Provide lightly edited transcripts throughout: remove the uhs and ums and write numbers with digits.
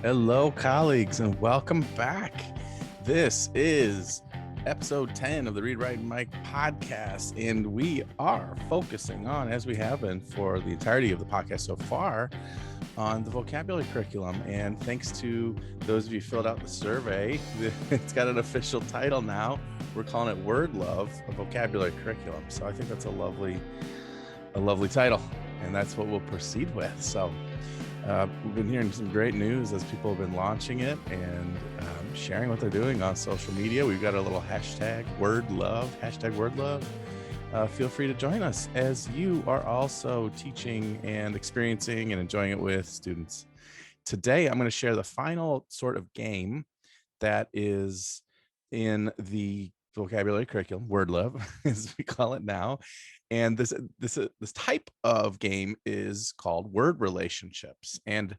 Hello, colleagues, and welcome back. This is episode 10 of the Read, Write, Mike podcast, and we are focusing on, as we have been for the entirety of the podcast so far, on the vocabulary curriculum. And thanks to those of you who filled out the survey, it's got an official title now. We're calling it Word Love, a vocabulary curriculum. So I think that's a lovely title, and that's what we'll proceed with. So we've been hearing some great news as people have been launching it and sharing what they're doing on social media. We've got a little hashtag Word Love. Feel free to join us as you are also teaching and experiencing and enjoying it with students. Today, I'm going to share the final sort of game that is in the vocabulary curriculum, Word Love, as we call it now. And this type of game is called word relationships. And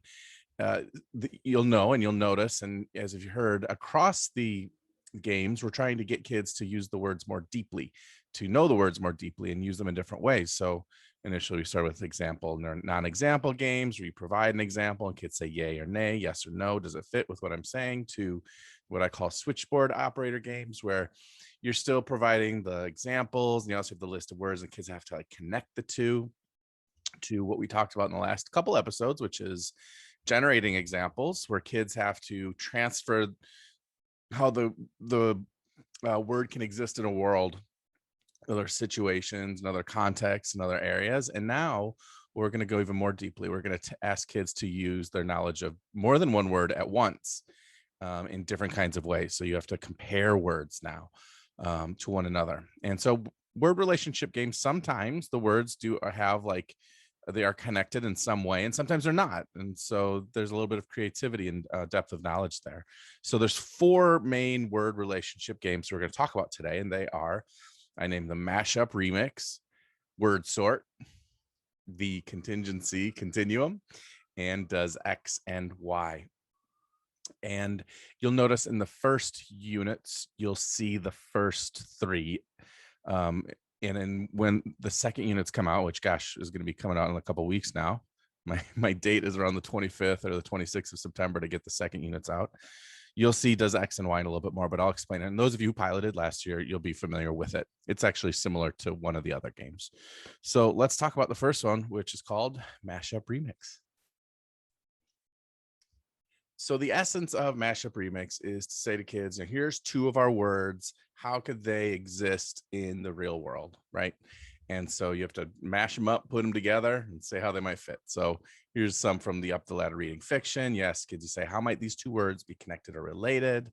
you'll know and you'll notice, and as you've heard across the games, we're trying to get kids to use the words more deeply, to know the words more deeply and use them in different ways. So initially we start with example and non-example games where you provide an example and kids say yay or nay, yes or no, does it fit with what I'm saying, to what I call switchboard operator games, where you're still providing the examples and you also have the list of words and kids have to like connect the two to what we talked about in the last couple episodes, which is generating examples, where kids have to transfer how the word can exist in a world, other situations and other contexts and other areas. And now we're going to go even more deeply. We're going to ask kids to use their knowledge of more than one word at once in different kinds of ways. So you have to compare words now to one another. And so word relationship games, sometimes the words do have like, they are connected in some way and sometimes they're not. And so there's a little bit of creativity and depth of knowledge there. So there's 4 main word relationship games we're going to talk about today. And they are, I named them Mashup, Remix, Word Sort, the Contingency Continuum, and Does X and Y. And you'll notice in the first units, you'll see the first 3. And then when the second units come out, which gosh, is going to be coming out in a couple of weeks now. My date is around the 25th or the 26th of September to get the second units out. You'll see Does X and Y in a little bit more, but I'll explain it. And those of you who piloted last year, you'll be familiar with it. It's actually similar to one of the other games. So let's talk about the first one, which is called Mashup Remix. So the essence of Mashup Remix is to say to kids, here's 2 of our words. How could they exist in the real world, right? And so you have to mash them up, put them together, and say how they might fit. So here's some from the Up the Ladder Reading Fiction. Yes, kids, you say, how might these 2 words be connected or related?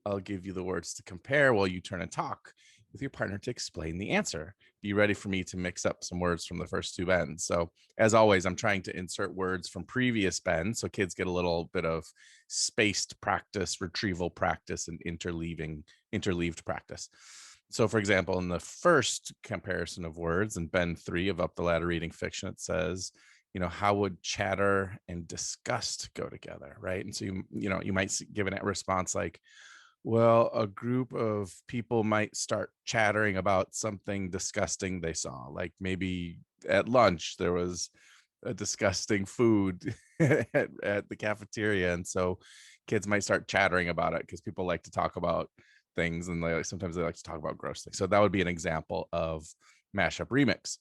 I'll give you the words to compare while you turn and talk with your partner to explain the answer. Be ready for me to mix up some words from the first 2 bends. So as always, I'm trying to insert words from previous bends so kids get a little bit of spaced practice, retrieval practice, and interleaved practice. So for example, in the first comparison of words in bend 3 of Up the Ladder Reading Fiction, it says, how would chatter and disgust go together, right? And so you might give a response like, well, a group of people might start chattering about something disgusting they saw. Like maybe at lunch, there was a disgusting food at the cafeteria. And so kids might start chattering about it because people like to talk about things and sometimes they like to talk about gross things. So that would be an example of Mashup Remix.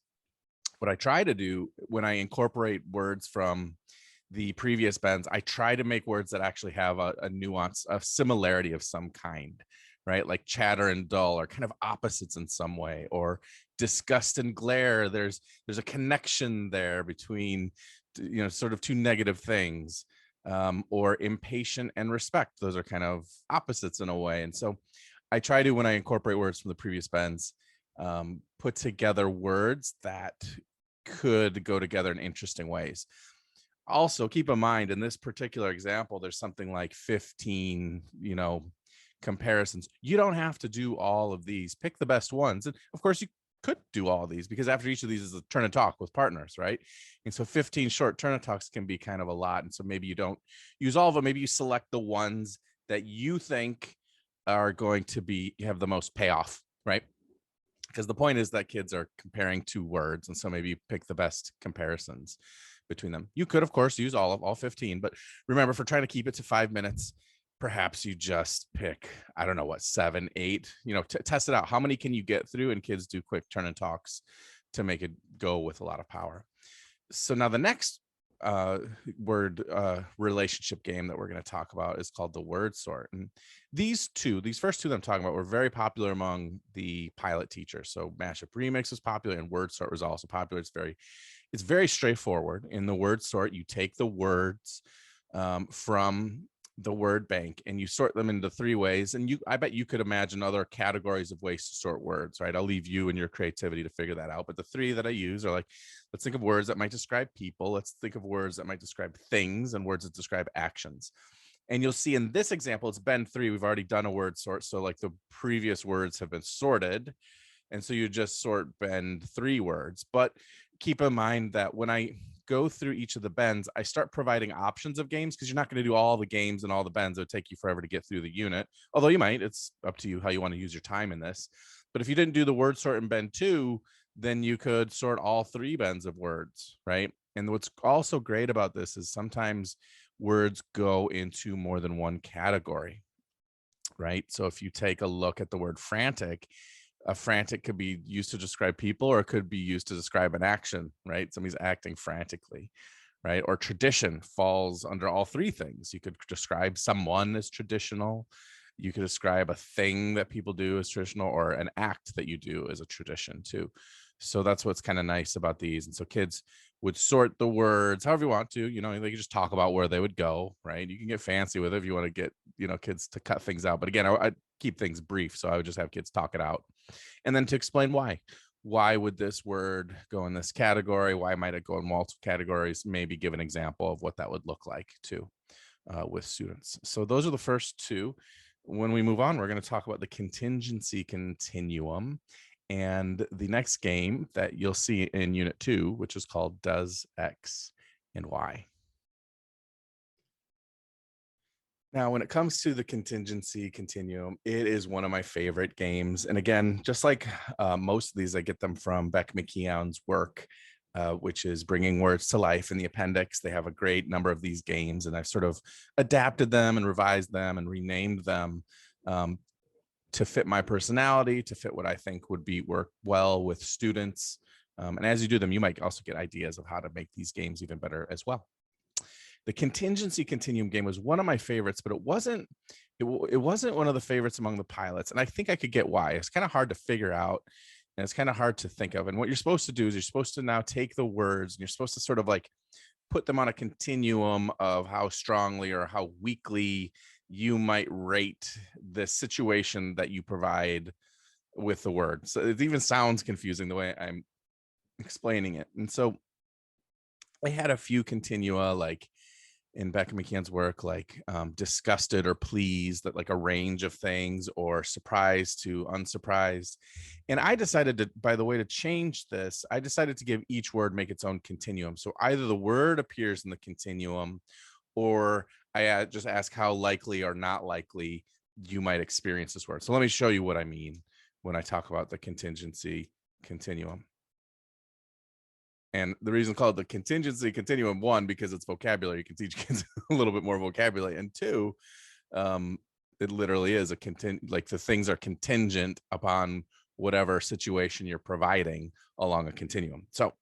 What I try to do when I incorporate words from the previous bends, I try to make words that actually have a nuance, a similarity of some kind, right? Like chatter and dull are kind of opposites in some way, or disgust and glare. There's a connection there between, sort of 2 negative things, or impatient and respect. Those are kind of opposites in a way. And so I try to, when I incorporate words from the previous bends, put together words that could go together in interesting ways. Also, keep in mind, in this particular example, there's something like 15, comparisons. You don't have to do all of these. Pick the best ones. And of course, you could do all of these because after each of these is a turn and talk with partners, right? And so 15 short turn and talks can be kind of a lot. And so maybe you don't use all of them. Maybe you select the ones that you think are going to have the most payoff, right? Because the point is that kids are comparing 2 words. And so maybe you pick the best comparisons. between them. You could, of course, use all 15, but remember, for trying to keep it to 5 minutes, perhaps you just pick, I don't know what, 7, 8, test it out. How many can you get through? And kids do quick turn and talks to make it go with a lot of power. So now the next word relationship game that we're going to talk about is called the word sort. And these first two that I'm talking about were very popular among the pilot teachers. So Mashup Remix was popular and word sort was also popular. It's very straightforward. In the word sort, you take the words from the word bank and you sort them into 3 ways. And I bet you could imagine other categories of ways to sort words, right? I'll leave you and your creativity to figure that out. But the 3 that I use are like, let's think of words that might describe people. Let's think of words that might describe things and words that describe actions. And you'll see in this example, it's been 3. We've already done a word sort. So like the previous words have been sorted. And so you just sort bend 3 words. But keep in mind that when I go through each of the bends, I start providing options of games, because you're not going to do all the games and all the bends. It would take you forever to get through the unit, although you might. It's up to you how you want to use your time in this. But if you didn't do the word sort in bend 2, then you could sort all 3 bends of words, right? And what's also great about this is sometimes words go into more than one category, right? So if you take a look at the word frantic, a frantic could be used to describe people, or it could be used to describe an action, right? Somebody's acting frantically, right? Or tradition falls under all 3 things. You could describe someone as traditional. You could describe a thing that people do as traditional, or an act that you do as a tradition too. So that's what's kind of nice about these. And so kids would sort the words however you want to, they could just talk about where they would go, right? You can get fancy with it if you want to get, kids to cut things out. But again, I'd keep things brief. So I would just have kids talk it out. And then to explain why would this word go in this category? Why might it go in multiple categories? Maybe give an example of what that would look like too with students. So those are the first 2. When we move on, we're going to talk about the contingency continuum and the next game that you'll see in unit 2, which is called Does X and Y. Now, when it comes to the contingency continuum, it is one of my favorite games. And again, just like most of these, I get them from Beck McKeown's work, which is Bringing Words to Life. In the appendix, they have a great number of these games, and I've sort of adapted them and revised them and renamed them to fit my personality, to fit what I think would work well with students. And as you do them, you might also get ideas of how to make these games even better as well. The Contingency Continuum game was one of my favorites, but it wasn't one of the favorites among the pilots. And I think I could get why. It's kind of hard to figure out, and it's kind of hard to think of. And what you're supposed to do is you're supposed to now take the words and you're supposed to sort of like put them on a continuum of how strongly or how weakly you might rate the situation that you provide with the word. So it even sounds confusing the way I'm explaining it. And so I had a few continua, like in Beck McKeown's work, like disgusted or pleased, that like a range of things, or surprised to unsurprised. And I decided to, by the way, to change this, I decided to give each word make its own continuum. So either the word appears in the continuum, or I just ask how likely or not likely you might experience this word. So let me show you what I mean when I talk about the contingency continuum. And the reason called the Contingency Continuum, 1, because it's vocabulary. You can teach kids a little bit more vocabulary. And 2, it literally is like the things are contingent upon whatever situation you're providing along a continuum. So,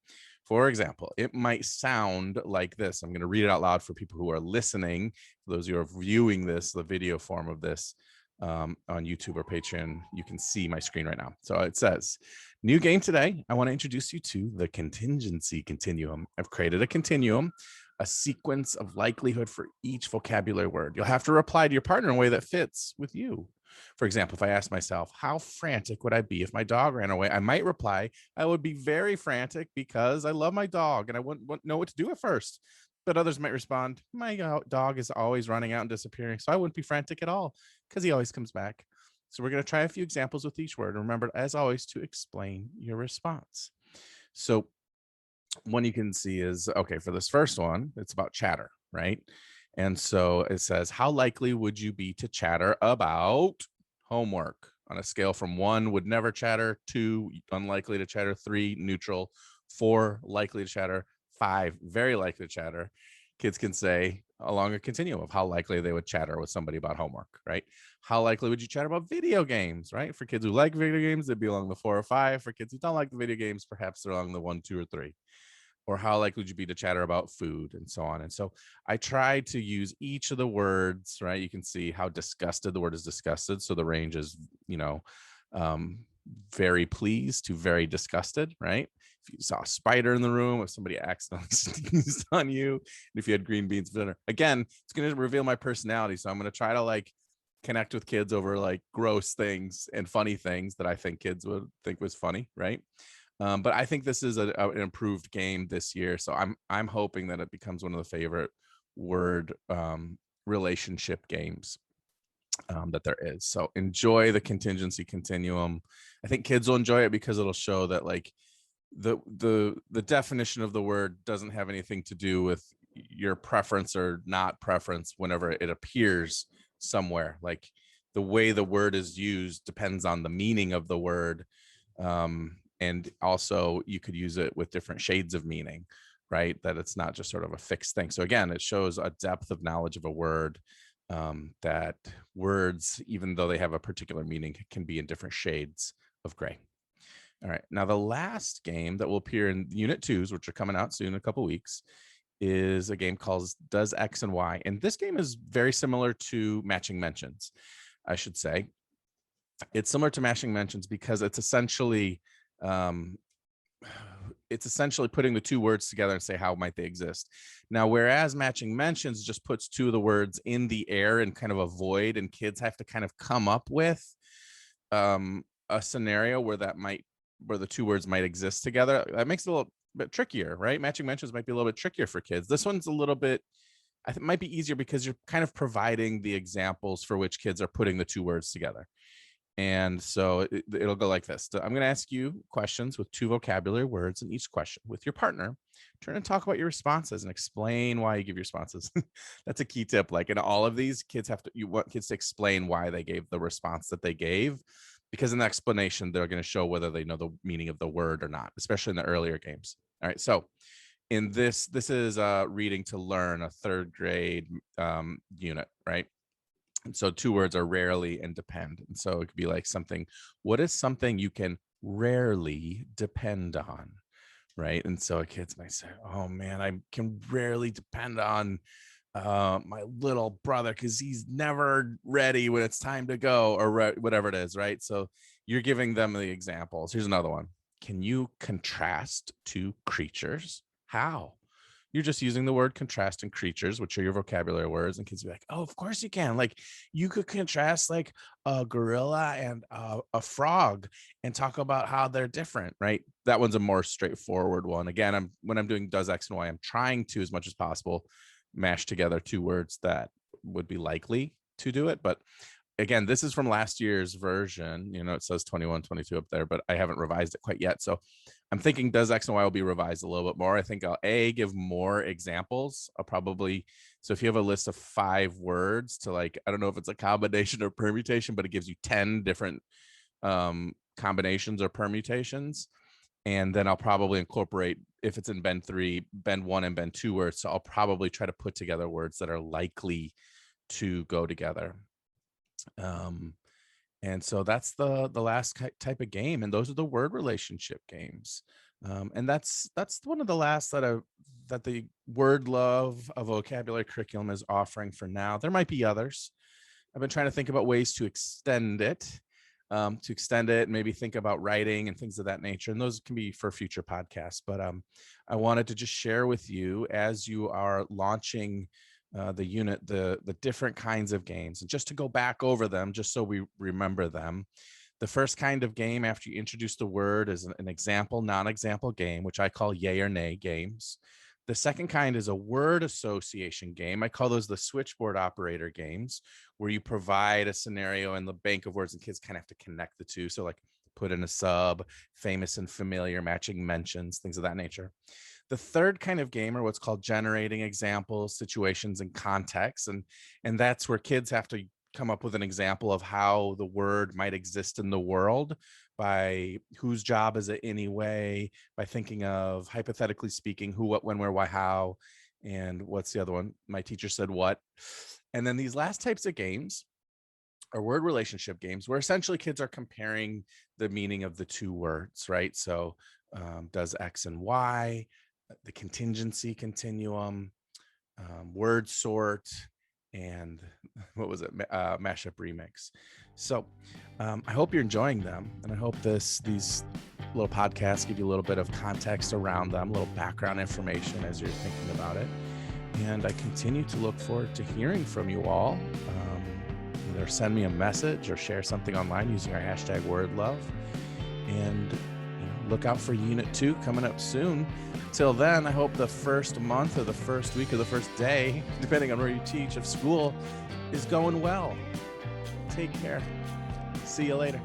for example, it might sound like this. I'm going to read it out loud for people who are listening. For those who are viewing this, the video form of this on YouTube or Patreon, you can see my screen right now. So it says, new game today. I want to introduce you to the Contingency Continuum. I've created a continuum, a sequence of likelihood for each vocabulary word. You'll have to reply to your partner in a way that fits with you. For example, if I ask myself, how frantic would I be if my dog ran away? I might reply, I would be very frantic because I love my dog and I wouldn't know what to do at first. But others might respond, my dog is always running out and disappearing, so I wouldn't be frantic at all because he always comes back. So we're going to try a few examples with each word. Remember, as always, to explain your response. So one you can see is, okay, for this first one, it's about chatter, right? And so it says, how likely would you be to chatter about homework on a scale from 1, would never chatter, 2, unlikely to chatter, 3, neutral, 4, likely to chatter, 5 very likely to chatter, kids can say along a continuum of how likely they would chatter with somebody about homework, right? How likely would you chatter about video games, right? For kids who like video games, they'd be along the 4 or 5. For kids who don't like the video games, perhaps they're along the 1, 2, or 3. Or how likely would you be to chatter about food and so on. And so I try to use each of the words, right? You can see how disgusted the word is disgusted. So the range is, um, very pleased to very disgusted, right? If you saw a spider in the room, if somebody accidentally sneezed on you, and if you had green beans for dinner, again, it's going to reveal my personality. So I'm going to try to like connect with kids over like gross things and funny things that I think kids would think was funny, right? But I think this is an improved game this year, so I'm hoping that it becomes one of the favorite word relationship games that there is. So enjoy the Contingency Continuum. I think kids will enjoy it because it'll show that like the definition of the word doesn't have anything to do with your preference or not preference whenever it appears somewhere. Like the way the word is used depends on the meaning of the word. And also you could use it with different shades of meaning, right? That it's not just sort of a fixed thing. So again, it shows a depth of knowledge of a word, that words, even though they have a particular meaning, can be in different shades of gray. All right. Now, the last game that will appear in Unit 2s, which are coming out soon in a couple weeks, is a game called Does X and Y. And this game is very similar to Matching Mentions, I should say. It's similar to Matching Mentions because it's essentially putting the two words together and say how might they exist. Now, whereas Matching Mentions just puts two of the words in the air and kind of a void, and kids have to kind of come up with a scenario where the two words might exist together. That makes it a little bit trickier, right? Matching Mentions might be a little bit trickier for kids. This one's a little bit, I think, might be easier because you're kind of providing the examples for which kids are putting the two words together. And so it'll go like this. I'm going to ask you questions with 2 vocabulary words in each question. With your partner, turn and talk about your responses and explain why you give your responses. That's a key tip. Like in all of these, you want kids to explain why they gave the response that they gave, because in the explanation, they're going to show whether they know the meaning of the word or not, especially in the earlier games. All right. So in this is Reading to Learn, a 3rd grade unit, right? And so 2 words are rarely and depend. And so it could be like what is something you can rarely depend on, right? And so kids might say, oh man, I can rarely depend on my little brother because he's never ready when it's time to go, or whatever it is, right? So you're giving them the examples. Here's another one. Can you contrast 2 creatures? How? You're just using the word contrast and creatures, which are your vocabulary words, and kids will be like, oh, of course you can. Like you could contrast like a gorilla and a frog and talk about how they're different, right? That one's a more straightforward one. Again, when I'm doing Does X and Y, I'm trying to, as much as possible, mash together 2 words that would be likely to do it. But again, this is from last year's version. It says 21, 22 up there, but I haven't revised it quite yet. So I'm thinking Does X and Y will be revised a little bit more. I think I'll give more examples. So if you have a list of 5 words to I don't know if it's a combination or permutation, but it gives you 10 different combinations or permutations. And then I'll probably incorporate, if it's in Bend 3, Bend 1 and Bend 2 words. So I'll probably try to put together words that are likely to go together. And so that's the last type of game, and those are the word relationship games. And that's one of the last that the Word Love, a vocabulary curriculum, is offering for now. There might be others. I've been trying to think about ways to extend it, maybe think about writing and things of that nature. And those can be for future podcasts. But I wanted to just share with you, as you are launching the unit, the different kinds of games, and just to go back over them, just so we remember them. The first kind of game after you introduce the word is an example, non-example game, which I call yay or nay games. The second kind is a word association game. I call those the switchboard operator games, where you provide a scenario and the bank of words, and kids kind of have to connect the two. So like put in a sub, famous and familiar, Matching Mentions, things of that nature. The third kind of game are what's called generating examples, situations, and contexts. And that's where kids have to come up with an example of how the word might exist in the world, by whose job is it anyway, by thinking of hypothetically speaking, who, what, when, where, why, how, and what's the other one? My teacher said what. And then these last types of games are word relationship games where essentially kids are comparing the meaning of the two words, right? So does X and Y, the contingency continuum, word sort, and what was it? Mashup remix. So I hope you're enjoying them, and I hope these little podcasts give you a little bit of context around them, a little background information as you're thinking about it. And I continue to look forward to hearing from you all. Either send me a message or share something online using our hashtag #WordLove. And look out for Unit 2 coming up soon. Till then, I hope the first month or the first week or the first day, depending on where you teach, of school is going well. Take care. See you later.